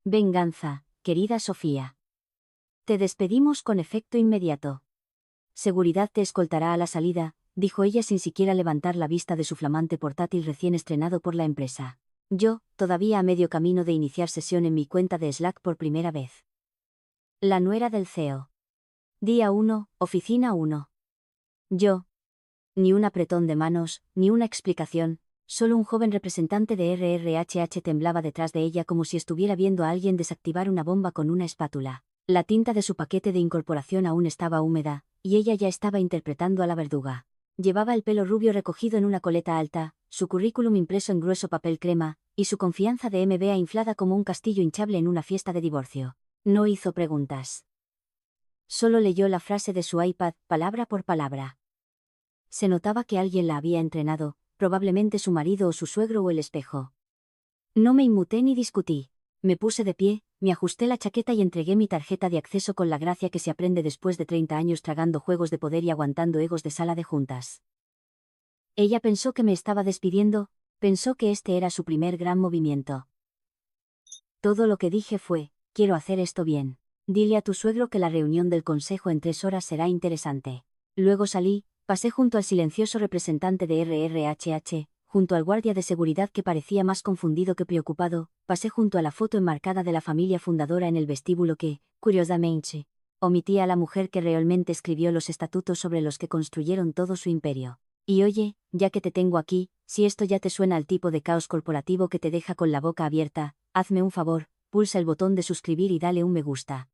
Venganza, querida Sofía. Te despedimos con efecto inmediato. Seguridad te escoltará a la salida, dijo ella sin siquiera levantar la vista de su flamante portátil recién estrenado por la empresa. Yo, todavía a medio camino de iniciar sesión en mi cuenta de Slack por primera vez. La nuera del CEO. Día 1, oficina 1. Yo. Ni un apretón de manos, ni una explicación, solo un joven representante de RRHH temblaba detrás de ella como si estuviera viendo a alguien desactivar una bomba con una espátula. La tinta de su paquete de incorporación aún estaba húmeda, y ella ya estaba interpretando a la verduga. Llevaba el pelo rubio recogido en una coleta alta, su currículum impreso en grueso papel crema, y su confianza de MBA inflada como un castillo hinchable en una fiesta de divorcio. No hizo preguntas. Solo leyó la frase de su iPad, palabra por palabra. Se notaba que alguien la había entrenado, probablemente su marido o su suegro o el espejo. No me inmuté ni discutí. Me puse de pie, me ajusté la chaqueta y entregué mi tarjeta de acceso con la gracia que se aprende después de 30 años tragando juegos de poder y aguantando egos de sala de juntas. Ella pensó que me estaba despidiendo, pensó que este era su primer gran movimiento. Todo lo que dije fue, quiero hacer esto bien. Dile a tu suegro que la reunión del consejo en 3 horas será interesante. Luego salí, pasé junto al silencioso representante de RRHH, junto al guardia de seguridad que parecía más confundido que preocupado, pasé junto a la foto enmarcada de la familia fundadora en el vestíbulo que, curiosamente, omitía a la mujer que realmente escribió los estatutos sobre los que construyeron todo su imperio. Y oye, ya que te tengo aquí, si esto ya te suena al tipo de caos corporativo que te deja con la boca abierta, hazme un favor, pulsa el botón de suscribir y dale un me gusta.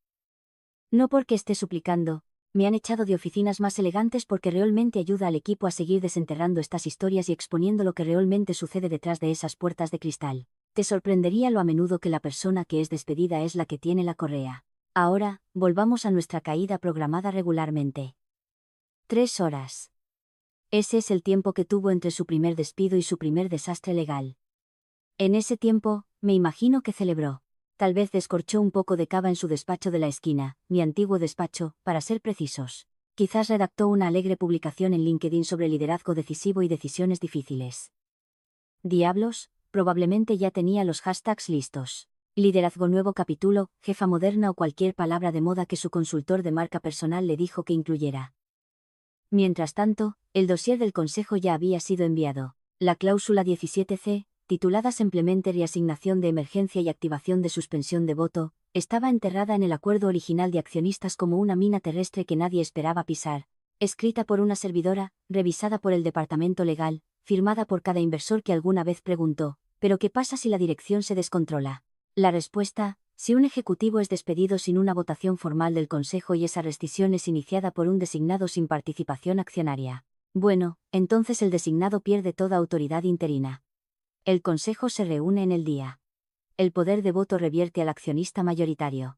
No porque esté suplicando, me han echado de oficinas más elegantes porque realmente ayuda al equipo a seguir desenterrando estas historias y exponiendo lo que realmente sucede detrás de esas puertas de cristal. Te sorprendería lo a menudo que la persona que es despedida es la que tiene la correa. Ahora, volvamos a nuestra caída programada regularmente. 3 horas. Ese es el tiempo que tuvo entre su primer despido y su primer desastre legal. En ese tiempo, me imagino que celebró. Tal vez descorchó un poco de cava en su despacho de la esquina, mi antiguo despacho, para ser precisos. Quizás redactó una alegre publicación en LinkedIn sobre liderazgo decisivo y decisiones difíciles. Diablos, probablemente ya tenía los hashtags listos. Liderazgo nuevo capítulo, jefa moderna o cualquier palabra de moda que su consultor de marca personal le dijo que incluyera. Mientras tanto, el dossier del consejo ya había sido enviado. La cláusula 17C, titulada simplemente Reasignación de Emergencia y Activación de Suspensión de Voto, estaba enterrada en el acuerdo original de accionistas como una mina terrestre que nadie esperaba pisar, escrita por una servidora, revisada por el departamento legal, firmada por cada inversor que alguna vez preguntó, ¿pero qué pasa si la dirección se descontrola? La respuesta, si un ejecutivo es despedido sin una votación formal del consejo y esa rescisión es iniciada por un designado sin participación accionaria. Bueno, entonces el designado pierde toda autoridad interina. El consejo se reúne en el día. El poder de voto revierte al accionista mayoritario.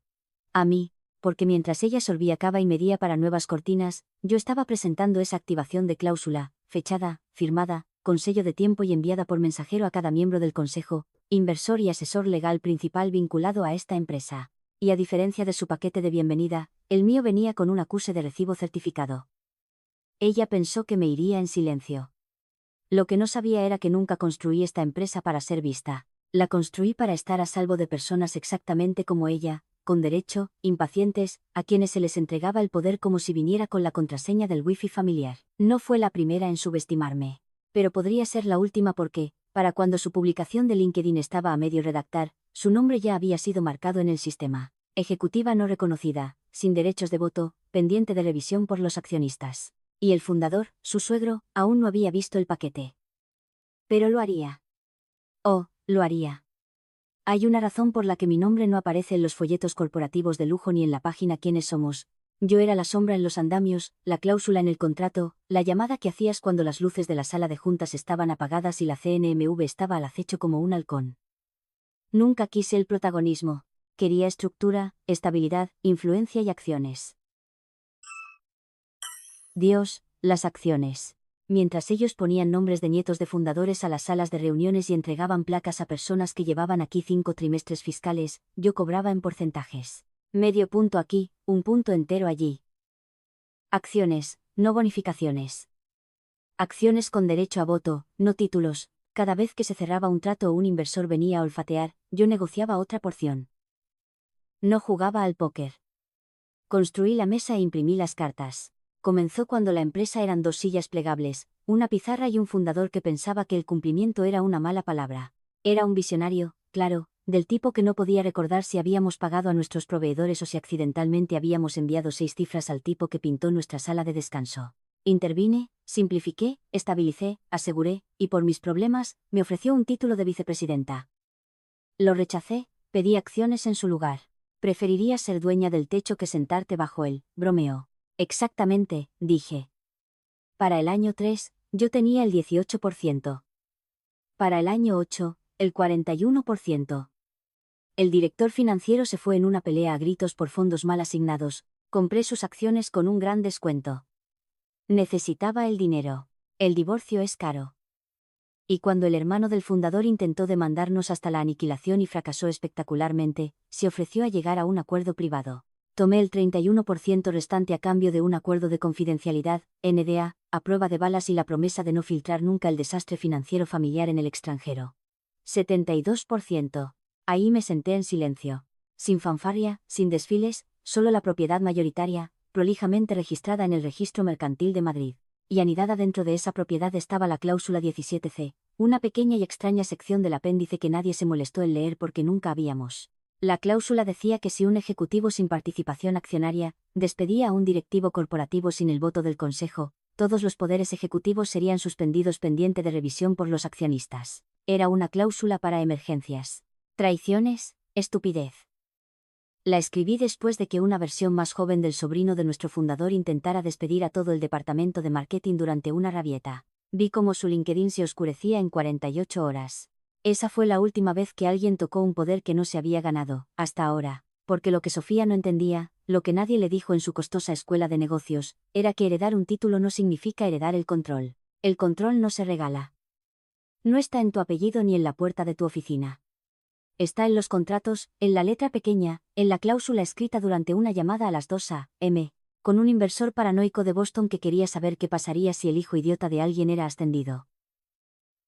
A mí, porque mientras ella sorbía cava y medía para nuevas cortinas, yo estaba presentando esa activación de cláusula, fechada, firmada, con sello de tiempo y enviada por mensajero a cada miembro del consejo, inversor y asesor legal principal vinculado a esta empresa. Y a diferencia de su paquete de bienvenida, el mío venía con un acuse de recibo certificado. Ella pensó que me iría en silencio. Lo que no sabía era que nunca construí esta empresa para ser vista. La construí para estar a salvo de personas exactamente como ella, con derecho, impacientes, a quienes se les entregaba el poder como si viniera con la contraseña del wifi familiar. No fue la primera en subestimarme. Pero podría ser la última porque, para cuando su publicación de LinkedIn estaba a medio redactar, su nombre ya había sido marcado en el sistema. Ejecutiva no reconocida, sin derechos de voto, pendiente de revisión por los accionistas. Y el fundador, su suegro, aún no había visto el paquete. Pero lo haría. Oh, lo haría. Hay una razón por la que mi nombre no aparece en los folletos corporativos de lujo ni en la página Quiénes somos. Yo era la sombra en los andamios, la cláusula en el contrato, la llamada que hacías cuando las luces de la sala de juntas estaban apagadas y la CNMV estaba al acecho como un halcón. Nunca quise el protagonismo. Quería estructura, estabilidad, influencia y acciones. Dios, las acciones. Mientras ellos ponían nombres de nietos de fundadores a las salas de reuniones y entregaban placas a personas que llevaban aquí 5 trimestres fiscales, yo cobraba en porcentajes. Medio punto aquí, un punto entero allí. Acciones, no bonificaciones. Acciones con derecho a voto, no títulos. Cada vez que se cerraba un trato o un inversor venía a olfatear, yo negociaba otra porción. No jugaba al póker. Construí la mesa e imprimí las cartas. Comenzó cuando la empresa eran 2 sillas plegables, una pizarra y un fundador que pensaba que el cumplimiento era una mala palabra. Era un visionario, claro, del tipo que no podía recordar si habíamos pagado a nuestros proveedores o si accidentalmente habíamos enviado 6 cifras al tipo que pintó nuestra sala de descanso. Intervine, simplifiqué, estabilicé, aseguré, y por mis problemas, me ofreció un título de vicepresidenta. Lo rechacé, pedí acciones en su lugar. Preferiría ser dueña del techo que sentarte bajo él, bromeó. Exactamente, dije. Para el año 3, yo tenía el 18%. Para el año 8, el 41%. El director financiero se fue en una pelea a gritos por fondos mal asignados. Compré sus acciones con un gran descuento. Necesitaba el dinero. El divorcio es caro. Y cuando el hermano del fundador intentó demandarnos hasta la aniquilación y fracasó espectacularmente, se ofreció a llegar a un acuerdo privado. Tomé el 31% restante a cambio de un acuerdo de confidencialidad, NDA, a prueba de balas y la promesa de no filtrar nunca el desastre financiero familiar en el extranjero. 72%. Ahí me senté en silencio. Sin fanfarria, sin desfiles, solo la propiedad mayoritaria, prolijamente registrada en el Registro Mercantil de Madrid. Y anidada dentro de esa propiedad estaba la cláusula 17C, una pequeña y extraña sección del apéndice que nadie se molestó en leer porque nunca habíamos. La cláusula decía que si un ejecutivo sin participación accionaria despedía a un directivo corporativo sin el voto del consejo, todos los poderes ejecutivos serían suspendidos pendiente de revisión por los accionistas. Era una cláusula para emergencias. Traiciones, estupidez. La escribí después de que una versión más joven del sobrino de nuestro fundador intentara despedir a todo el departamento de marketing durante una rabieta. Vi cómo su LinkedIn se oscurecía en 48 horas. Esa fue la última vez que alguien tocó un poder que no se había ganado, hasta ahora, porque lo que Sofía no entendía, lo que nadie le dijo en su costosa escuela de negocios, era que heredar un título no significa heredar el control. El control no se regala. No está en tu apellido ni en la puerta de tu oficina. Está en los contratos, en la letra pequeña, en la cláusula escrita durante una llamada a las 2 a.m., con un inversor paranoico de Boston que quería saber qué pasaría si el hijo idiota de alguien era ascendido.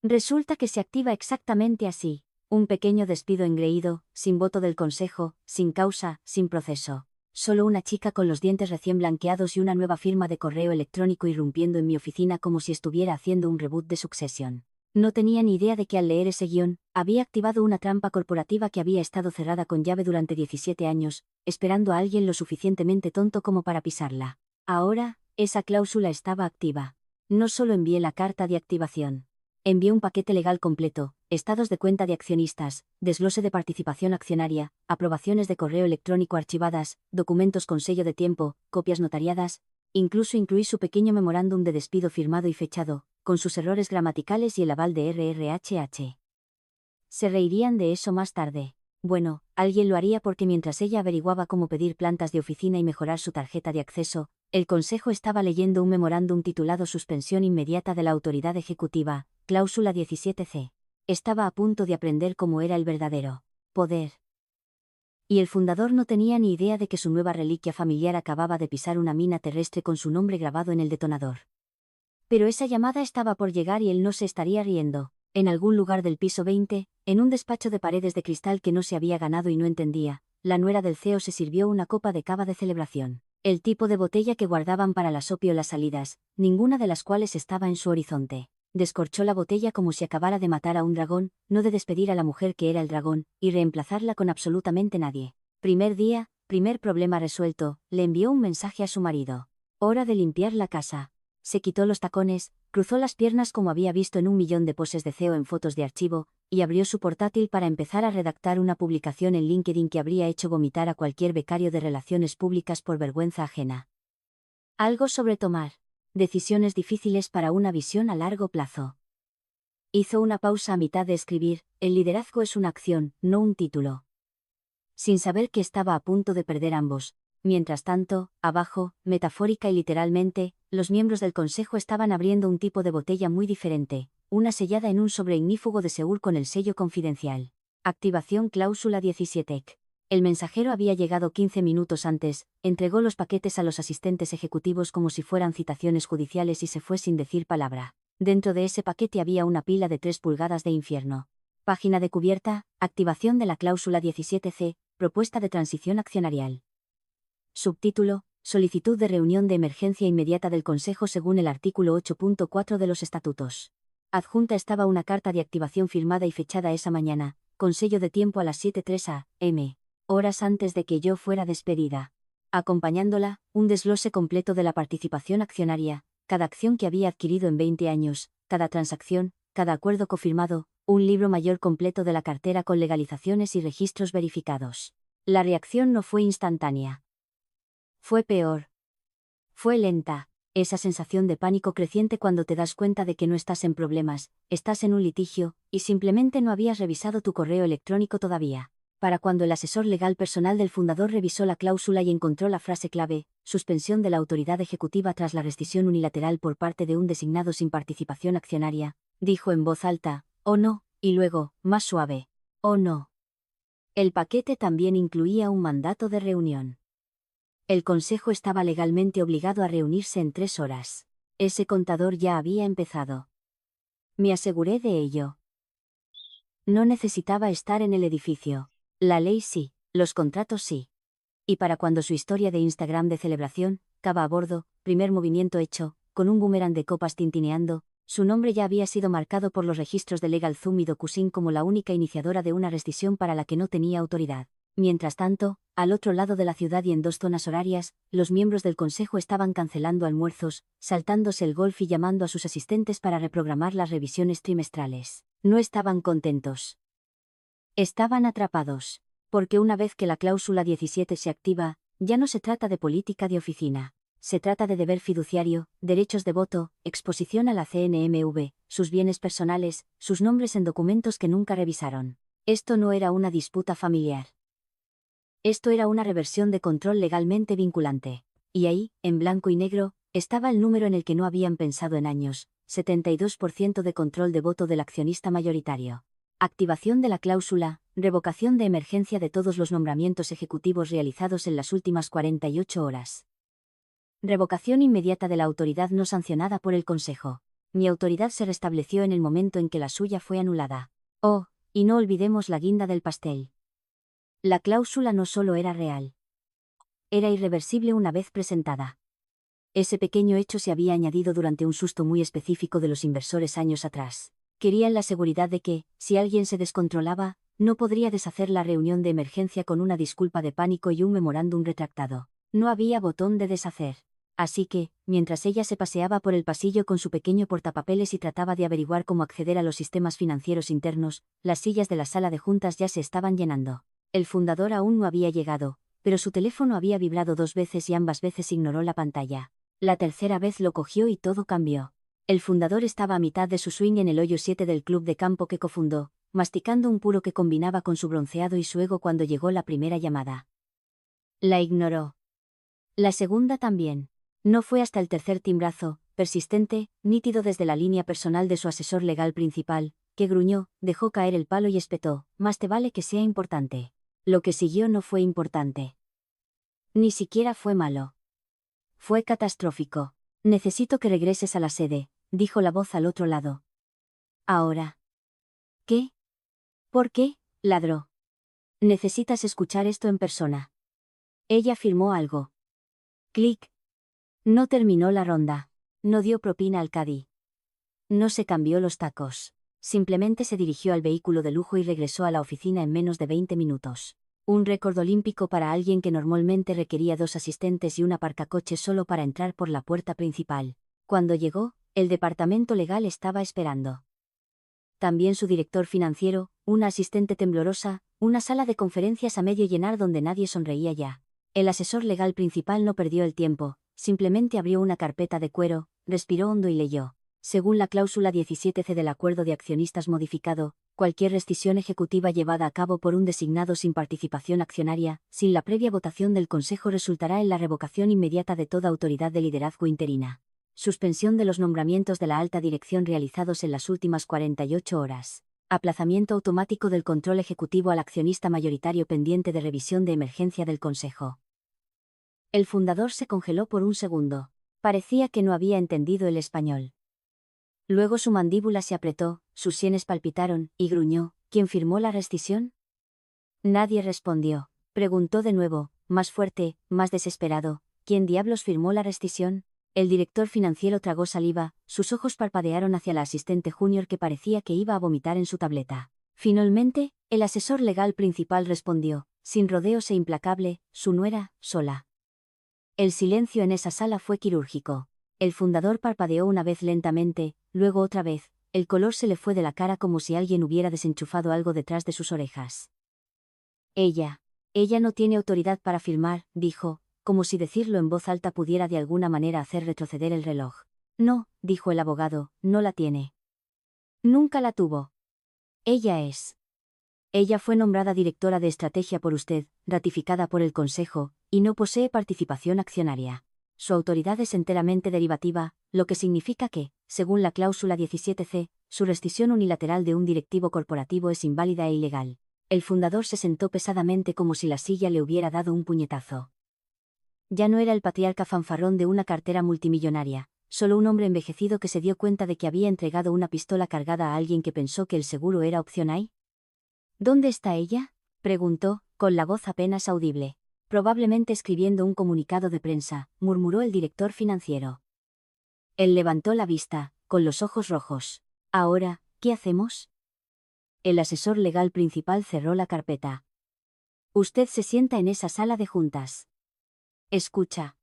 Resulta que se activa exactamente así: un pequeño despido engreído, sin voto del consejo, sin causa, sin proceso. Solo una chica con los dientes recién blanqueados y una nueva firma de correo electrónico irrumpiendo en mi oficina como si estuviera haciendo un reboot de Succession. No tenía ni idea de que al leer ese guión, había activado una trampa corporativa que había estado cerrada con llave durante 17 años, esperando a alguien lo suficientemente tonto como para pisarla. Ahora, esa cláusula estaba activa. No solo envié la carta de activación. Envié un paquete legal completo: estados de cuenta de accionistas, desglose de participación accionaria, aprobaciones de correo electrónico archivadas, documentos con sello de tiempo, copias notariadas. Incluso incluí su pequeño memorándum de despido firmado y fechado, con sus errores gramaticales y el aval de RRHH. Se reirían de eso más tarde. Bueno, alguien lo haría porque mientras ella averiguaba cómo pedir plantas de oficina y mejorar su tarjeta de acceso, el consejo estaba leyendo un memorándum titulado Suspensión inmediata de la autoridad ejecutiva, cláusula 17C. Estaba a punto de aprender cómo era el verdadero poder. Y el fundador no tenía ni idea de que su nueva reliquia familiar acababa de pisar una mina terrestre con su nombre grabado en el detonador. Pero esa llamada estaba por llegar y él no se estaría riendo. En algún lugar del piso 20, en un despacho de paredes de cristal que no se había ganado y no entendía, la nuera del CEO se sirvió una copa de cava de celebración. El tipo de botella que guardaban para las opio las salidas, ninguna de las cuales estaba en su horizonte. Descorchó la botella como si acabara de matar a un dragón, no de despedir a la mujer que era el dragón, y reemplazarla con absolutamente nadie. Primer día, primer problema resuelto, le envió un mensaje a su marido. Hora de limpiar la casa. Se quitó los tacones, cruzó las piernas como había visto en 1.000.000 de poses de CEO en fotos de archivo, y abrió su portátil para empezar a redactar una publicación en LinkedIn que habría hecho vomitar a cualquier becario de relaciones públicas por vergüenza ajena. Algo sobre tomar decisiones difíciles para una visión a largo plazo. Hizo una pausa a mitad de escribir: el liderazgo es una acción, no un título. Sin saber que estaba a punto de perder ambos. Mientras tanto, abajo, metafórica y literalmente, los miembros del consejo estaban abriendo un tipo de botella muy diferente, una sellada en un sobre ignífugo de Seur con el sello confidencial. Activación cláusula 17. El mensajero había llegado 15 minutos antes, entregó los paquetes a los asistentes ejecutivos como si fueran citaciones judiciales y se fue sin decir palabra. Dentro de ese paquete había una pila de 3 pulgadas de infierno. Página de cubierta: activación de la cláusula 17C, propuesta de transición accionarial. Subtítulo: solicitud de reunión de emergencia inmediata del Consejo según el artículo 8.4 de los estatutos. Adjunta estaba una carta de activación firmada y fechada esa mañana, con sello de tiempo a las 7:03 a.m., horas antes de que yo fuera despedida. Acompañándola, un desglose completo de la participación accionaria, cada acción que había adquirido en 20 años, cada transacción, cada acuerdo cofirmado, un libro mayor completo de la cartera con legalizaciones y registros verificados. La reacción no fue instantánea. Fue peor. Fue lenta. Esa sensación de pánico creciente cuando te das cuenta de que no estás en problemas, estás en un litigio, y simplemente no habías revisado tu correo electrónico todavía. Para cuando el asesor legal personal del fundador revisó la cláusula y encontró la frase clave, suspensión de la autoridad ejecutiva tras la rescisión unilateral por parte de un designado sin participación accionaria, dijo en voz alta, «Oh no», y luego, más suave, «Oh no». El paquete también incluía un mandato de reunión. El Consejo estaba legalmente obligado a reunirse en 3 horas. Ese contador ya había empezado. Me aseguré de ello. No necesitaba estar en el edificio. La ley sí, los contratos sí. Y para cuando su historia de Instagram de celebración, cava a bordo, primer movimiento hecho, con un boomerang de copas tintineando, su nombre ya había sido marcado por los registros de LegalZoom y DocuSign como la única iniciadora de una rescisión para la que no tenía autoridad. Mientras tanto, al otro lado de la ciudad y en 2 zonas horarias, los miembros del Consejo estaban cancelando almuerzos, saltándose el golf y llamando a sus asistentes para reprogramar las revisiones trimestrales. No estaban contentos. Estaban atrapados. Porque una vez que la cláusula 17 se activa, ya no se trata de política de oficina. Se trata de deber fiduciario, derechos de voto, exposición a la CNMV, sus bienes personales, sus nombres en documentos que nunca revisaron. Esto no era una disputa familiar. Esto era una reversión de control legalmente vinculante. Y ahí, en blanco y negro, estaba el número en el que no habían pensado en años, 72% de control de voto del accionista mayoritario. Activación de la cláusula, revocación de emergencia de todos los nombramientos ejecutivos realizados en las últimas 48 horas. Revocación inmediata de la autoridad no sancionada por el Consejo. Mi autoridad se restableció en el momento en que la suya fue anulada. Oh, y no olvidemos la guinda del pastel. La cláusula no solo era real. Era irreversible una vez presentada. Ese pequeño hecho se había añadido durante un susto muy específico de los inversores años atrás. Querían la seguridad de que, si alguien se descontrolaba, no podría deshacer la reunión de emergencia con una disculpa de pánico y un memorándum retractado. No había botón de deshacer. Así que, mientras ella se paseaba por el pasillo con su pequeño portapapeles y trataba de averiguar cómo acceder a los sistemas financieros internos, las sillas de la sala de juntas ya se estaban llenando. El fundador aún no había llegado, pero su teléfono había vibrado 2 veces y ambas veces ignoró la pantalla. La tercera vez lo cogió y todo cambió. El fundador estaba a mitad de su swing en el hoyo 7 del club de campo que cofundó, masticando un puro que combinaba con su bronceado y su ego cuando llegó la primera llamada. La ignoró. La segunda también. No fue hasta el tercer timbrazo, persistente, nítido desde la línea personal de su asesor legal principal, que gruñó, dejó caer el palo y espetó, «Más te vale que sea importante». Lo que siguió no fue importante. Ni siquiera fue malo. Fue catastrófico. «Necesito que regreses a la sede», dijo la voz al otro lado. «Ahora». «¿Qué? ¿Por qué?», ladró. «Necesitas escuchar esto en persona». Ella firmó algo. Clic. No terminó la ronda. No dio propina al cadí. No se cambió los tacos. Simplemente se dirigió al vehículo de lujo y regresó a la oficina en menos de 20 minutos. Un récord olímpico para alguien que normalmente requería 2 asistentes y un aparcacoche solo para entrar por la puerta principal. Cuando llegó, el departamento legal estaba esperando. También su director financiero, una asistente temblorosa, una sala de conferencias a medio llenar donde nadie sonreía ya. El asesor legal principal no perdió el tiempo, simplemente abrió una carpeta de cuero, respiró hondo y leyó. Según la cláusula 17C del acuerdo de accionistas modificado, cualquier rescisión ejecutiva llevada a cabo por un designado sin participación accionaria, sin la previa votación del Consejo resultará en la revocación inmediata de toda autoridad de liderazgo interina. Suspensión de los nombramientos de la alta dirección realizados en las últimas 48 horas. Aplazamiento automático del control ejecutivo al accionista mayoritario pendiente de revisión de emergencia del Consejo. El fundador se congeló por un segundo. Parecía que no había entendido el español. Luego su mandíbula se apretó, sus sienes palpitaron, y gruñó, ¿quién firmó la rescisión? Nadie respondió. Preguntó de nuevo, más fuerte, más desesperado. ¿Quién diablos firmó la rescisión? El director financiero tragó saliva, sus ojos parpadearon hacia la asistente junior que parecía que iba a vomitar en su tableta. Finalmente, el asesor legal principal respondió, sin rodeos e implacable, su nuera, sola. El silencio en esa sala fue quirúrgico. El fundador parpadeó una vez lentamente, luego otra vez, el color se le fue de la cara como si alguien hubiera desenchufado algo detrás de sus orejas. Ella no tiene autoridad para firmar, dijo, como si decirlo en voz alta pudiera de alguna manera hacer retroceder el reloj. No, dijo el abogado, no la tiene. Nunca la tuvo. Ella fue nombrada directora de estrategia por usted, ratificada por el Consejo, y no posee participación accionaria. Su autoridad es enteramente derivativa, lo que significa que, según la cláusula 17c, su rescisión unilateral de un directivo corporativo es inválida e ilegal. El fundador se sentó pesadamente como si la silla le hubiera dado un puñetazo. Ya no era el patriarca fanfarrón de una cartera multimillonaria, solo un hombre envejecido que se dio cuenta de que había entregado una pistola cargada a alguien que pensó que el seguro era opcional. ¿Dónde está ella?, preguntó, con la voz apenas audible. Probablemente escribiendo un comunicado de prensa, murmuró el director financiero. Él levantó la vista, con los ojos rojos. Ahora, ¿qué hacemos? El asesor legal principal cerró la carpeta. Usted se sienta en esa sala de juntas. Escucha.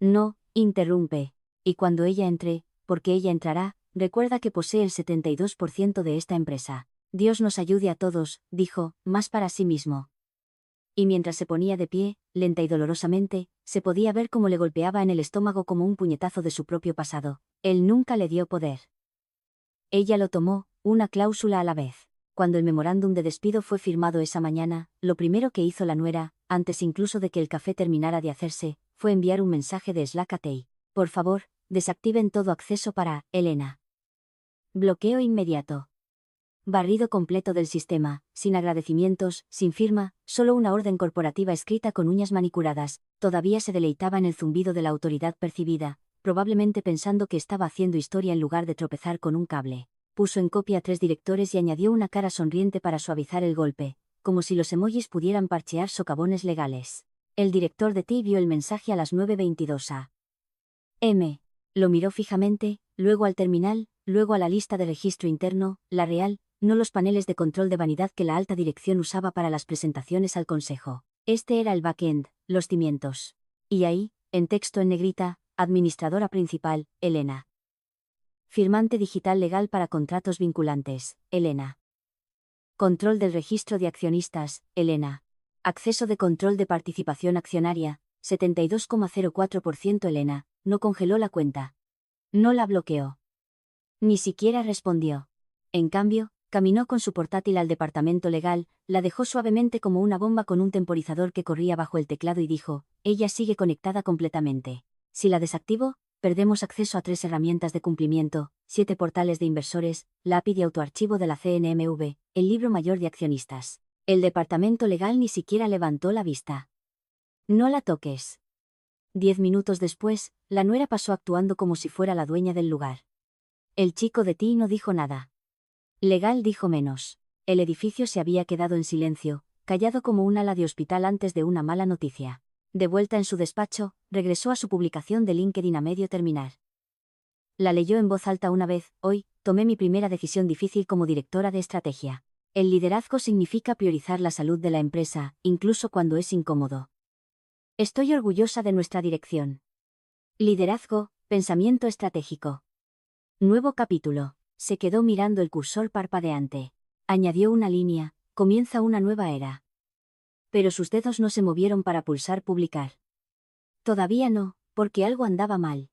No, interrumpe. Y cuando ella entre, porque ella entrará, recuerda que posee el 72% de esta empresa. Dios nos ayude a todos, dijo, más para sí mismo. Y mientras se ponía de pie, lenta y dolorosamente, se podía ver cómo le golpeaba en el estómago como un puñetazo de su propio pasado. Él nunca le dio poder. Ella lo tomó, una cláusula a la vez. Cuando el memorándum de despido fue firmado esa mañana, lo primero que hizo la nuera, antes incluso de que el café terminara de hacerse, fue enviar un mensaje de Slack a Tei. Por favor, desactiven todo acceso para Elena. Bloqueo inmediato. Barrido completo del sistema, sin agradecimientos, sin firma, solo una orden corporativa escrita con uñas manicuradas. Todavía se deleitaba en el zumbido de la autoridad percibida, probablemente pensando que estaba haciendo historia en lugar de tropezar con un cable. Puso en copia a 3 directores y añadió una cara sonriente para suavizar el golpe, como si los emojis pudieran parchear socavones legales. El director de TI vio el mensaje a las 9:22 a.m. Lo miró fijamente, luego al terminal, luego a la lista de registro interno, la real, no los paneles de control de vanidad que la alta dirección usaba para las presentaciones al consejo. Este era el back-end, los cimientos. Y ahí, en texto en negrita, administradora principal, Elena. Firmante digital legal para contratos vinculantes, Elena. Control del registro de accionistas, Elena. Acceso de control de participación accionaria, 72,04% Elena, no congeló la cuenta. No la bloqueó. Ni siquiera respondió. En cambio, caminó con su portátil al departamento legal, la dejó suavemente como una bomba con un temporizador que corría bajo el teclado y dijo, ella sigue conectada completamente. Si la desactivo, perdemos acceso a 3 herramientas de cumplimiento, 7 portales de inversores, la API de autoarchivo de la CNMV, el libro mayor de accionistas. El departamento legal ni siquiera levantó la vista. No la toques. 10 minutos después, la nuera pasó actuando como si fuera la dueña del lugar. El chico de TI no dijo nada. Legal dijo menos. El edificio se había quedado en silencio, callado como un ala de hospital antes de una mala noticia. De vuelta en su despacho, regresó a su publicación de LinkedIn a medio terminar. La leyó en voz alta una vez, hoy, tomé mi primera decisión difícil como directora de estrategia. El liderazgo significa priorizar la salud de la empresa, incluso cuando es incómodo. Estoy orgullosa de nuestra dirección. Liderazgo, pensamiento estratégico. Nuevo capítulo. Se quedó mirando el cursor parpadeante. Añadió una línea, comienza una nueva era. Pero sus dedos no se movieron para pulsar publicar. Todavía no, porque algo andaba mal.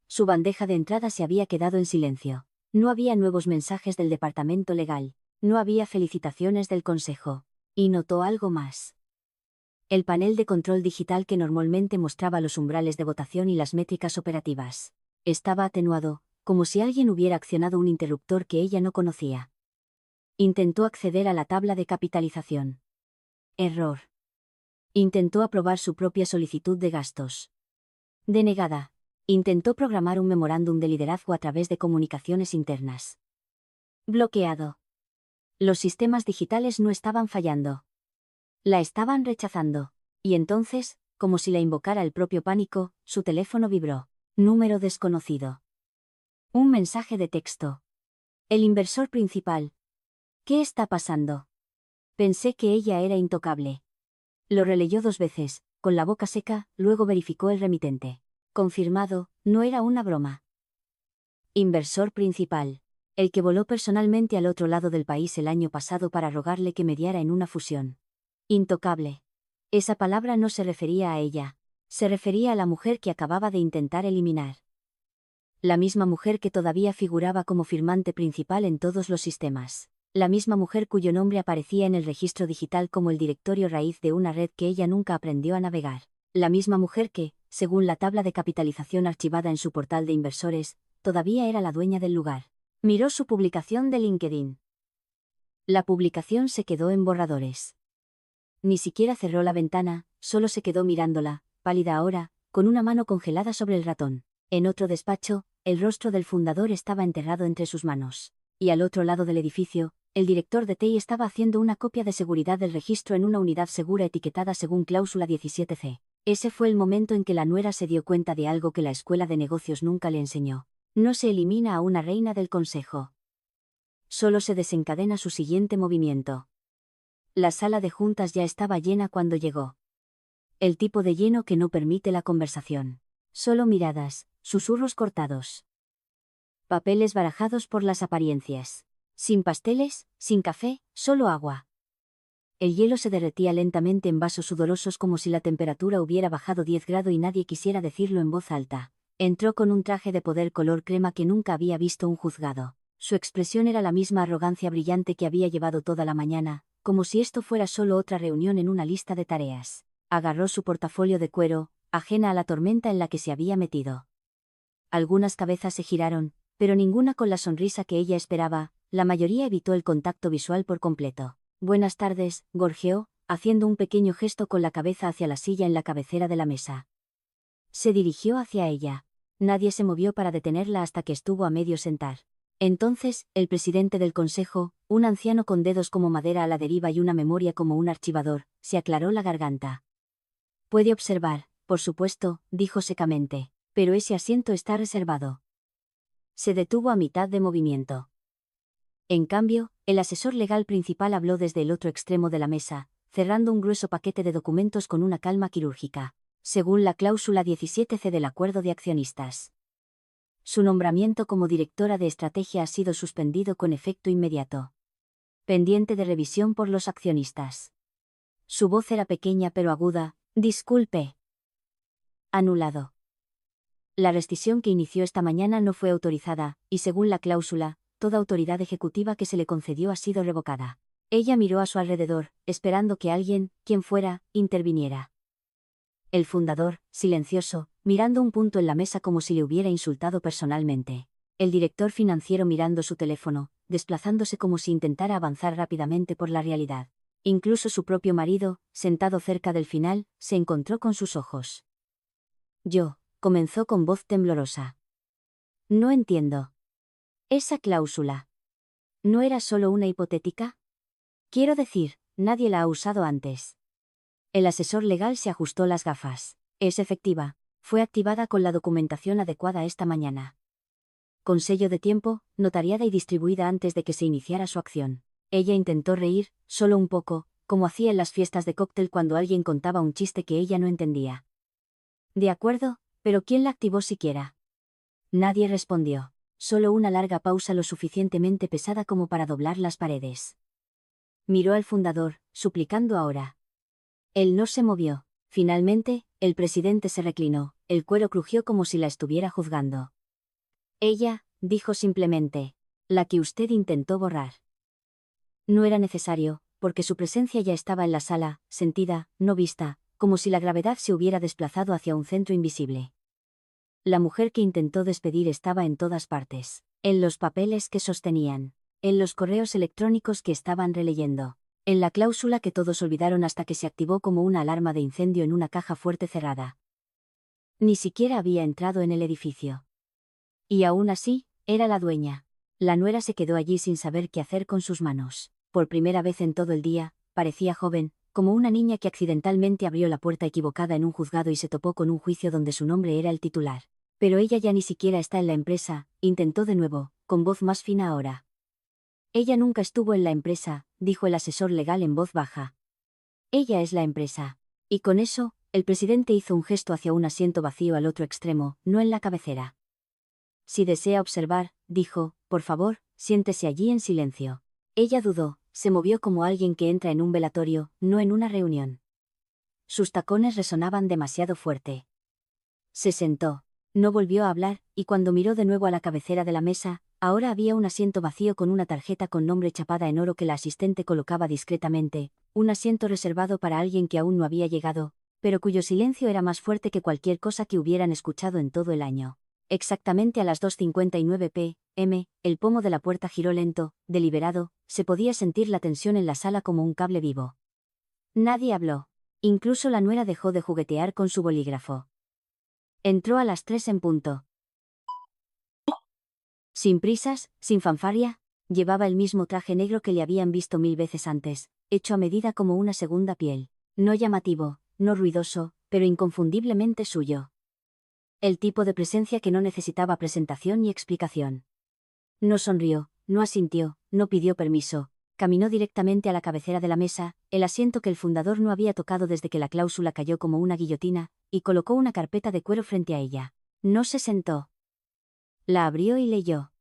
Su bandeja de entrada se había quedado en silencio. No había nuevos mensajes del departamento legal. No había felicitaciones del consejo. Y notó algo más. El panel de control digital que normalmente mostraba los umbrales de votación y las métricas operativas. Estaba atenuado, como si alguien hubiera accionado un interruptor que ella no conocía. Intentó acceder a la tabla de capitalización. Error. Intentó aprobar su propia solicitud de gastos. Denegada. Intentó programar un memorándum de liderazgo a través de comunicaciones internas. Bloqueado. Los sistemas digitales no estaban fallando. La estaban rechazando. Y entonces, como si la invocara el propio pánico, su teléfono vibró. Número desconocido. Un mensaje de texto. El inversor principal. ¿Qué está pasando? Pensé que ella era intocable. Lo releyó 2 veces, con la boca seca, luego verificó el remitente. Confirmado, no era una broma. Inversor principal. El que voló personalmente al otro lado del país el año pasado para rogarle que mediara en una fusión. Intocable. Esa palabra no se refería a ella. Se refería a la mujer que acababa de intentar eliminar. La misma mujer que todavía figuraba como firmante principal en todos los sistemas. La misma mujer cuyo nombre aparecía en el registro digital como el directorio raíz de una red que ella nunca aprendió a navegar. La misma mujer que, según la tabla de capitalización archivada en su portal de inversores, todavía era la dueña del lugar. Miró su publicación de LinkedIn. La publicación se quedó en borradores. Ni siquiera cerró la ventana, solo se quedó mirándola, pálida ahora, con una mano congelada sobre el ratón. En otro despacho, el rostro del fundador estaba enterrado entre sus manos. Y al otro lado del edificio, el director de TI estaba haciendo una copia de seguridad del registro en una unidad segura etiquetada según cláusula 17C. Ese fue el momento en que la nuera se dio cuenta de algo que la escuela de negocios nunca le enseñó. No se elimina a una reina del consejo. Solo se desencadena su siguiente movimiento. La sala de juntas ya estaba llena cuando llegó. El tipo de lleno que no permite la conversación. Solo miradas, susurros cortados. Papeles barajados por las apariencias. Sin pasteles, sin café, solo agua. El hielo se derretía lentamente en vasos sudorosos como si la temperatura hubiera bajado 10 grados y nadie quisiera decirlo en voz alta. Entró con un traje de poder color crema que nunca había visto un juzgado. Su expresión era la misma arrogancia brillante que había llevado toda la mañana, como si esto fuera solo otra reunión en una lista de tareas. Agarró su portafolio de cuero, ajena a la tormenta en la que se había metido. Algunas cabezas se giraron, pero ninguna con la sonrisa que ella esperaba. La mayoría evitó el contacto visual por completo. Buenas tardes, gorjeó, haciendo un pequeño gesto con la cabeza hacia la silla en la cabecera de la mesa. Se dirigió hacia ella. Nadie se movió para detenerla hasta que estuvo a medio sentar. Entonces, el presidente del consejo, un anciano con dedos como madera a la deriva y una memoria como un archivador, se aclaró la garganta. Puede observar, por supuesto, dijo secamente, pero ese asiento está reservado. Se detuvo a mitad de movimiento. En cambio, el asesor legal principal habló desde el otro extremo de la mesa, cerrando un grueso paquete de documentos con una calma quirúrgica, según la cláusula 17C del acuerdo de accionistas. Su nombramiento como directora de estrategia ha sido suspendido con efecto inmediato. Pendiente de revisión por los accionistas. Su voz era pequeña pero aguda. Disculpe. Anulado. La rescisión que inició esta mañana no fue autorizada, y según la cláusula, toda autoridad ejecutiva que se le concedió ha sido revocada. Ella miró a su alrededor, esperando que alguien, quien fuera, interviniera. El fundador, silencioso, mirando un punto en la mesa como si le hubiera insultado personalmente. El director financiero mirando su teléfono, desplazándose como si intentara avanzar rápidamente por la realidad. Incluso su propio marido, sentado cerca del final, se encontró con sus ojos. Yo, comenzó con voz temblorosa. No entiendo. Esa cláusula. ¿No era solo una hipotética? Quiero decir, nadie la ha usado antes. El asesor legal se ajustó las gafas. Es efectiva. Fue activada con la documentación adecuada esta mañana. Con sello de tiempo, notariada y distribuida antes de que se iniciara su acción. Ella intentó reír, solo un poco, como hacía en las fiestas de cóctel cuando alguien contaba un chiste que ella no entendía. De acuerdo, pero ¿quién la activó siquiera? Nadie respondió. Solo una larga pausa lo suficientemente pesada como para doblar las paredes. Miró al fundador, suplicando ahora. Él no se movió. Finalmente, el presidente se reclinó, el cuero crujió como si la estuviera juzgando. Ella, dijo simplemente, la que usted intentó borrar. No era necesario, porque su presencia ya estaba en la sala, sentida, no vista, como si la gravedad se hubiera desplazado hacia un centro invisible. La mujer que intentó despedir estaba en todas partes, en los papeles que sostenían, en los correos electrónicos que estaban releyendo, en la cláusula que todos olvidaron hasta que se activó como una alarma de incendio en una caja fuerte cerrada. Ni siquiera había entrado en el edificio. Y aún así, era la dueña. La nuera se quedó allí sin saber qué hacer con sus manos. Por primera vez en todo el día, parecía joven, como una niña que accidentalmente abrió la puerta equivocada en un juzgado y se topó con un juicio donde su nombre era el titular. Pero ella ya ni siquiera está en la empresa, intentó de nuevo, con voz más fina ahora. Ella nunca estuvo en la empresa, dijo el asesor legal en voz baja. Ella es la empresa. Y con eso, el presidente hizo un gesto hacia un asiento vacío al otro extremo, no en la cabecera. Si desea observar, dijo, por favor, siéntese allí en silencio. Ella dudó, se movió como alguien que entra en un velatorio, no en una reunión. Sus tacones resonaban demasiado fuerte. Se sentó. No volvió a hablar, y cuando miró de nuevo a la cabecera de la mesa, ahora había un asiento vacío con una tarjeta con nombre chapada en oro que la asistente colocaba discretamente, un asiento reservado para alguien que aún no había llegado, pero cuyo silencio era más fuerte que cualquier cosa que hubieran escuchado en todo el año. Exactamente a las 2:59 p.m., el pomo de la puerta giró lento, deliberado, se podía sentir la tensión en la sala como un cable vivo. Nadie habló. Incluso la nuera dejó de juguetear con su bolígrafo. Entró a las 3 en punto. Sin prisas, sin fanfarria, llevaba el mismo traje negro que le habían visto 1000 veces antes, hecho a medida como una segunda piel. No llamativo, no ruidoso, pero inconfundiblemente suyo. El tipo de presencia que no necesitaba presentación ni explicación. No sonrió, no asintió, no pidió permiso, caminó directamente a la cabecera de la mesa, el asiento que el fundador no había tocado desde que la cláusula cayó como una guillotina, y colocó una carpeta de cuero frente a ella. No se sentó. La abrió y leyó.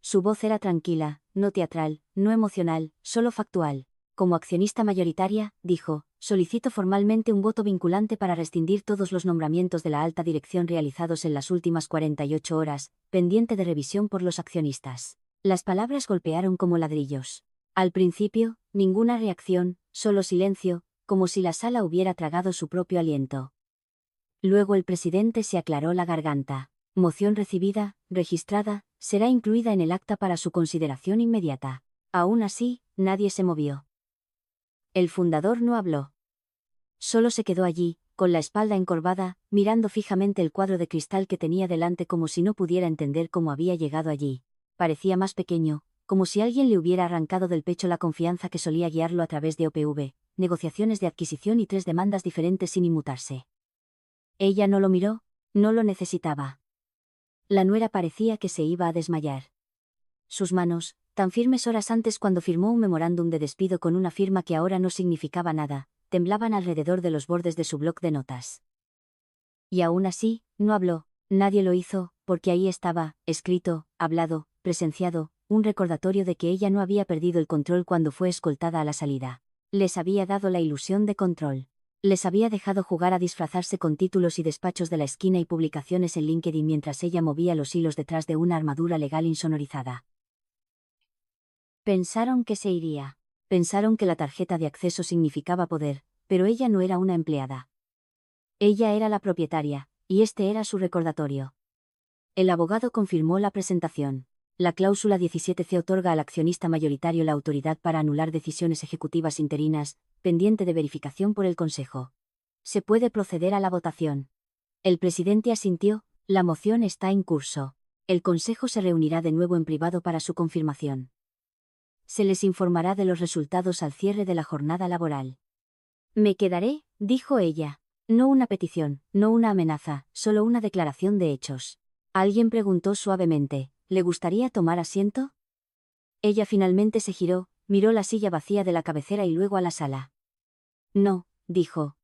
Su voz era tranquila, no teatral, no emocional, solo factual. Como accionista mayoritaria, dijo, solicito formalmente un voto vinculante para rescindir todos los nombramientos de la alta dirección realizados en las últimas 48 horas, pendiente de revisión por los accionistas. Las palabras golpearon como ladrillos. Al principio, ninguna reacción, solo silencio, como si la sala hubiera tragado su propio aliento. Luego el presidente se aclaró la garganta. Moción recibida, registrada, será incluida en el acta para su consideración inmediata. Aún así, nadie se movió. El fundador no habló. Solo se quedó allí, con la espalda encorvada, mirando fijamente el cuadro de cristal que tenía delante como si no pudiera entender cómo había llegado allí. Parecía más pequeño, como si alguien le hubiera arrancado del pecho la confianza que solía guiarlo a través de OPV, negociaciones de adquisición y 3 demandas diferentes sin inmutarse. Ella no lo miró, no lo necesitaba. La nuera parecía que se iba a desmayar. Sus manos, tan firmes horas antes cuando firmó un memorándum de despido con una firma que ahora no significaba nada, temblaban alrededor de los bordes de su bloc de notas. Y aún así, no habló, nadie lo hizo, porque ahí estaba, escrito, hablado, presenciado, un recordatorio de que ella no había perdido el control cuando fue escoltada a la salida. Les había dado la ilusión de control. Les había dejado jugar a disfrazarse con títulos y despachos de la esquina y publicaciones en LinkedIn mientras ella movía los hilos detrás de una armadura legal insonorizada. Pensaron que se iría. Pensaron que la tarjeta de acceso significaba poder, pero ella no era una empleada. Ella era la propietaria, y este era su recordatorio. El abogado confirmó la presentación. La cláusula 17C otorga al accionista mayoritario la autoridad para anular decisiones ejecutivas interinas, pendiente de verificación por el Consejo. Se puede proceder a la votación. El presidente asintió, la moción está en curso. El Consejo se reunirá de nuevo en privado para su confirmación. Se les informará de los resultados al cierre de la jornada laboral. Me quedaré, dijo ella. No una petición, no una amenaza, solo una declaración de hechos. Alguien preguntó suavemente, ¿le gustaría tomar asiento? Ella finalmente se giró, miró la silla vacía de la cabecera y luego a la sala. No, dijo.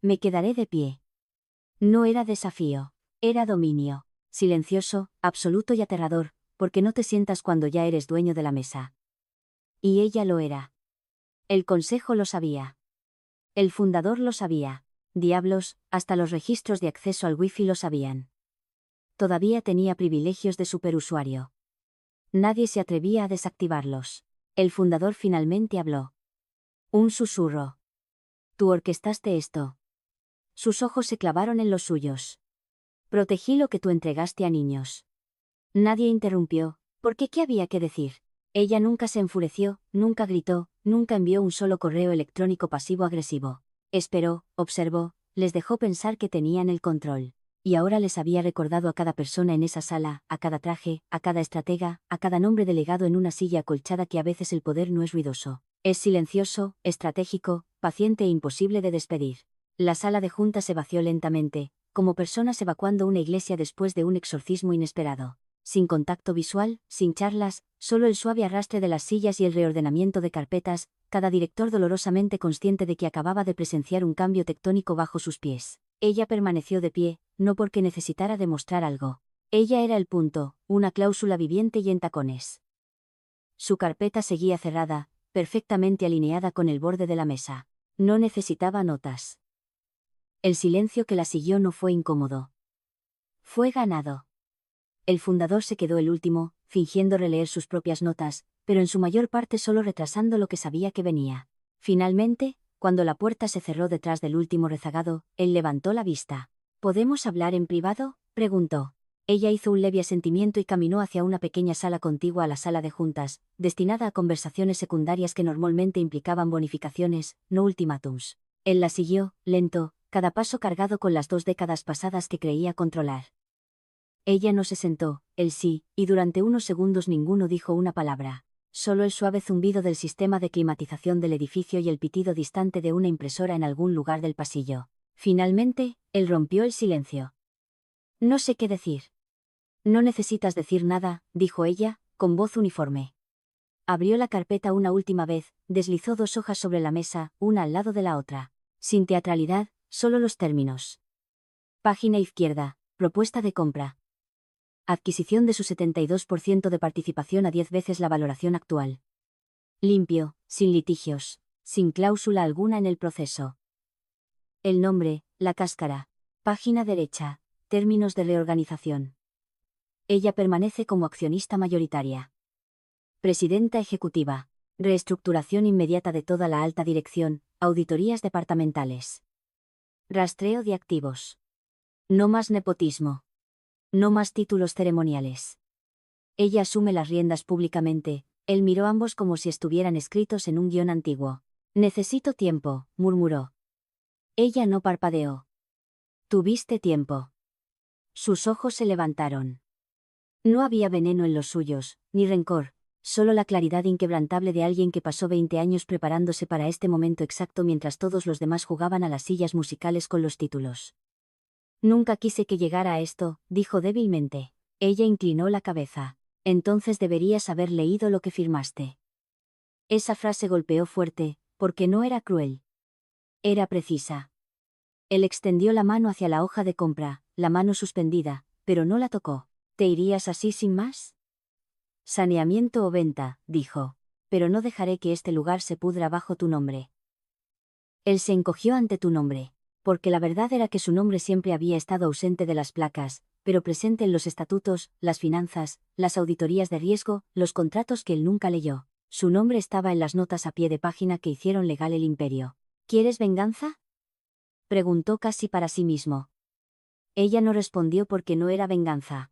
Me quedaré de pie. No era desafío, era dominio, silencioso, absoluto y aterrador, porque no te sientas cuando ya eres dueño de la mesa. Y ella lo era. El consejo lo sabía. El fundador lo sabía. Diablos, hasta los registros de acceso al wifi lo sabían. Todavía tenía privilegios de superusuario. Nadie se atrevía a desactivarlos. El fundador finalmente habló. Un susurro. Tú orquestaste esto. Sus ojos se clavaron en los suyos. Protegí lo que tú entregaste a niños. Nadie interrumpió, porque ¿qué había que decir? Ella nunca se enfureció, nunca gritó, nunca envió un solo correo electrónico pasivo-agresivo. Esperó, observó, les dejó pensar que tenían el control. Y ahora les había recordado a cada persona en esa sala, a cada traje, a cada estratega, a cada nombre delegado en una silla acolchada que a veces el poder no es ruidoso. Es silencioso, estratégico, paciente e imposible de despedir. La sala de juntas se vació lentamente, como personas evacuando una iglesia después de un exorcismo inesperado. Sin contacto visual, sin charlas, solo el suave arrastre de las sillas y el reordenamiento de carpetas, cada director dolorosamente consciente de que acababa de presenciar un cambio tectónico bajo sus pies. Ella permaneció de pie, no porque necesitara demostrar algo. Ella era el punto, una cláusula viviente y en tacones. Su carpeta seguía cerrada, perfectamente alineada con el borde de la mesa. No necesitaba notas. El silencio que la siguió no fue incómodo. Fue ganado. El fundador se quedó el último, fingiendo releer sus propias notas, pero en su mayor parte solo retrasando lo que sabía que venía. Finalmente, cuando la puerta se cerró detrás del último rezagado, él levantó la vista. ¿Podemos hablar en privado?, preguntó. Ella hizo un leve asentimiento y caminó hacia una pequeña sala contigua a la sala de juntas, destinada a conversaciones secundarias que normalmente implicaban bonificaciones, no ultimátums. Él la siguió, lento, cada paso cargado con las 2 décadas pasadas que creía controlar. Ella no se sentó, él sí, y durante unos segundos ninguno dijo una palabra. Solo el suave zumbido del sistema de climatización del edificio y el pitido distante de una impresora en algún lugar del pasillo. Finalmente, él rompió el silencio. No sé qué decir. No necesitas decir nada, dijo ella, con voz uniforme. Abrió la carpeta una última vez, deslizó 2 hojas sobre la mesa, una al lado de la otra. Sin teatralidad, solo los términos. Página izquierda, propuesta de compra. Adquisición de su 72% de participación a 10 veces la valoración actual. Limpio, sin litigios, sin cláusula alguna en el proceso. El nombre, la cáscara. Página derecha, términos de reorganización. Ella permanece como accionista mayoritaria. Presidenta ejecutiva. Reestructuración inmediata de toda la alta dirección, auditorías departamentales. Rastreo de activos. No más nepotismo. No más títulos ceremoniales. Ella asume las riendas públicamente, él miró ambos como si estuvieran escritos en un guión antiguo. Necesito tiempo, murmuró. Ella no parpadeó. Tuviste tiempo. Sus ojos se levantaron. No había veneno en los suyos, ni rencor, solo la claridad inquebrantable de alguien que pasó 20 años preparándose para este momento exacto mientras todos los demás jugaban a las sillas musicales con los títulos. Nunca quise que llegara a esto, dijo débilmente. Ella inclinó la cabeza. Entonces deberías haber leído lo que firmaste. Esa frase golpeó fuerte, porque no era cruel. Era precisa. Él extendió la mano hacia la hoja de compra, la mano suspendida, pero no la tocó. ¿Te irías así sin más? Saneamiento o venta, dijo. Pero no dejaré que este lugar se pudra bajo tu nombre. Él se encogió ante tu nombre, porque la verdad era que su nombre siempre había estado ausente de las placas, pero presente en los estatutos, las finanzas, las auditorías de riesgo, los contratos que él nunca leyó. Su nombre estaba en las notas a pie de página que hicieron legal el imperio. ¿Quieres venganza?, preguntó casi para sí mismo. Ella no respondió porque no era venganza.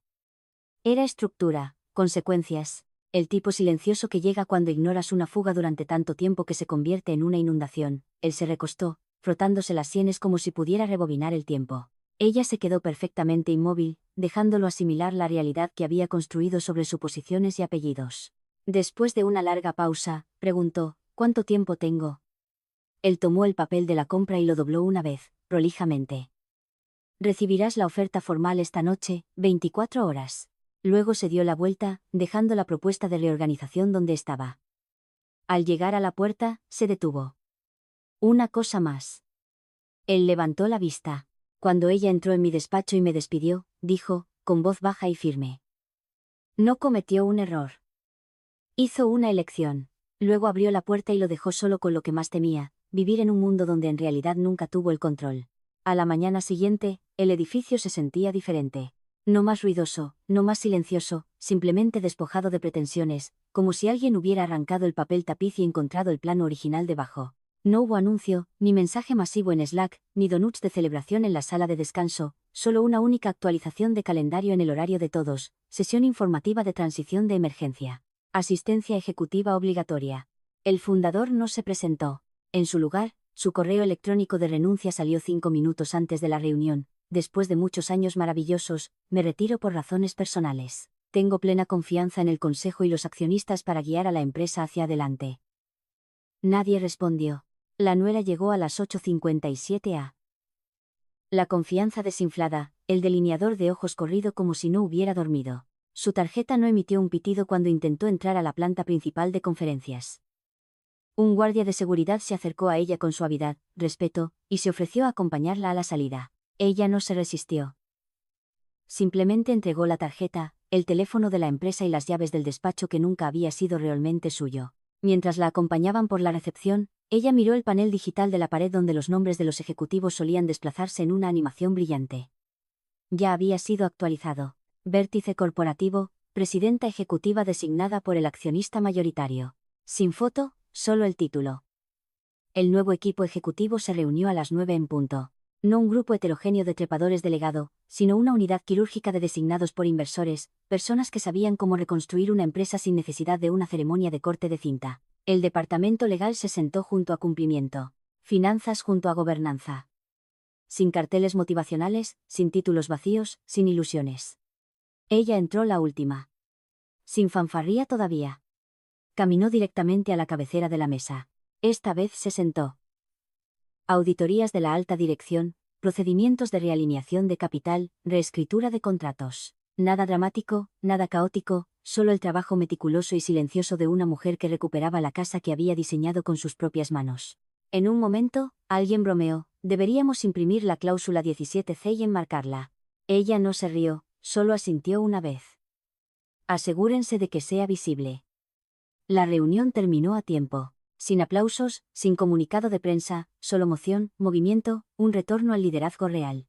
Era estructura, consecuencias, el tipo silencioso que llega cuando ignoras una fuga durante tanto tiempo que se convierte en una inundación. Él se recostó, frotándose las sienes como si pudiera rebobinar el tiempo. Ella se quedó perfectamente inmóvil, dejándolo asimilar la realidad que había construido sobre suposiciones y apellidos. Después de una larga pausa, preguntó, ¿cuánto tiempo tengo? Él tomó el papel de la compra y lo dobló una vez, prolijamente. Recibirás la oferta formal esta noche, 24 horas. Luego se dio la vuelta, dejando la propuesta de reorganización donde estaba. Al llegar a la puerta, se detuvo. Una cosa más. Él levantó la vista. Cuando ella entró en mi despacho y me despidió, dijo, con voz baja y firme. No cometió un error. Hizo una elección. Luego abrió la puerta y lo dejó solo con lo que más temía, vivir en un mundo donde en realidad nunca tuvo el control. A la mañana siguiente, el edificio se sentía diferente. No más ruidoso, no más silencioso, simplemente despojado de pretensiones, como si alguien hubiera arrancado el papel tapiz y encontrado el plano original debajo. No hubo anuncio, ni mensaje masivo en Slack, ni donuts de celebración en la sala de descanso, solo una única actualización de calendario en el horario de todos, sesión informativa de transición de emergencia. Asistencia ejecutiva obligatoria. El fundador no se presentó. En su lugar, su correo electrónico de renuncia salió 5 minutos antes de la reunión. Después de muchos años maravillosos, me retiro por razones personales. Tengo plena confianza en el consejo y los accionistas para guiar a la empresa hacia adelante. Nadie respondió. La nuera llegó a las 8:57 a. La confianza desinflada, el delineador de ojos corrido como si no hubiera dormido. Su tarjeta no emitió un pitido cuando intentó entrar a la planta principal de conferencias. Un guardia de seguridad se acercó a ella con suavidad, respeto, y se ofreció a acompañarla a la salida. Ella no se resistió. Simplemente entregó la tarjeta, el teléfono de la empresa y las llaves del despacho que nunca había sido realmente suyo. Mientras la acompañaban por la recepción, ella miró el panel digital de la pared donde los nombres de los ejecutivos solían desplazarse en una animación brillante. Ya había sido actualizado. Vértice corporativo, presidenta ejecutiva designada por el accionista mayoritario. Sin foto, solo el título. El nuevo equipo ejecutivo se reunió a las 9 en punto. No un grupo heterogéneo de trepadores delegado, sino una unidad quirúrgica de designados por inversores, personas que sabían cómo reconstruir una empresa sin necesidad de una ceremonia de corte de cinta. El departamento legal se sentó junto a cumplimiento. Finanzas junto a gobernanza. Sin carteles motivacionales, sin títulos vacíos, sin ilusiones. Ella entró la última. Sin fanfarría todavía. Caminó directamente a la cabecera de la mesa. Esta vez se sentó. Auditorías de la alta dirección, procedimientos de realineación de capital, reescritura de contratos. Nada dramático, nada caótico, solo el trabajo meticuloso y silencioso de una mujer que recuperaba la casa que había diseñado con sus propias manos. En un momento, alguien bromeó, deberíamos imprimir la cláusula 17C y enmarcarla. Ella no se rió, solo asintió una vez. Asegúrense de que sea visible. La reunión terminó a tiempo. Sin aplausos, sin comunicado de prensa, solo moción, movimiento, un retorno al liderazgo real.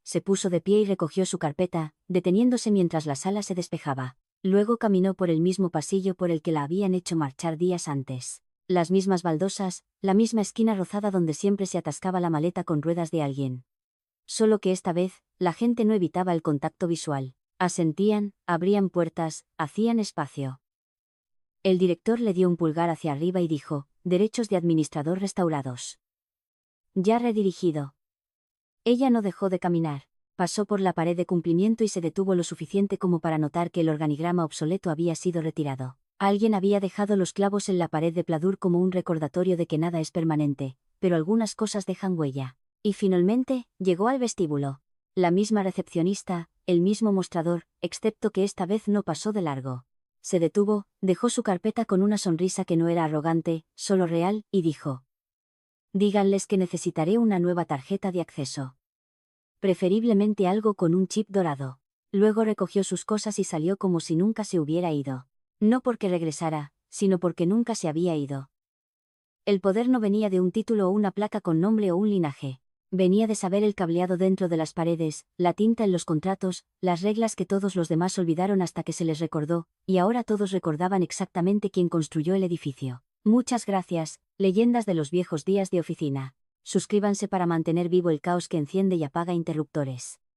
Se puso de pie y recogió su carpeta, deteniéndose mientras la sala se despejaba. Luego caminó por el mismo pasillo por el que la habían hecho marchar días antes. Las mismas baldosas, la misma esquina rozada donde siempre se atascaba la maleta con ruedas de alguien. Solo que esta vez, la gente no evitaba el contacto visual. Asentían, abrían puertas, hacían espacio. El director le dio un pulgar hacia arriba y dijo, derechos de administrador restaurados. Ya redirigido. Ella no dejó de caminar. Pasó por la pared de cumplimiento y se detuvo lo suficiente como para notar que el organigrama obsoleto había sido retirado. Alguien había dejado los clavos en la pared de pladur como un recordatorio de que nada es permanente, pero algunas cosas dejan huella. Y finalmente, llegó al vestíbulo. La misma recepcionista, el mismo mostrador, excepto que esta vez no pasó de largo. Se detuvo, dejó su carpeta con una sonrisa que no era arrogante, solo real, y dijo: díganles que necesitaré una nueva tarjeta de acceso. Preferiblemente algo con un chip dorado. Luego recogió sus cosas y salió como si nunca se hubiera ido. No porque regresara, sino porque nunca se había ido. El poder no venía de un título o una placa con nombre o un linaje. Venía de saber el cableado dentro de las paredes, la tinta en los contratos, las reglas que todos los demás olvidaron hasta que se les recordó, y ahora todos recordaban exactamente quién construyó el edificio. Muchas gracias, leyendas de los viejos días de oficina. Suscríbanse para mantener vivo el caos que enciende y apaga interruptores.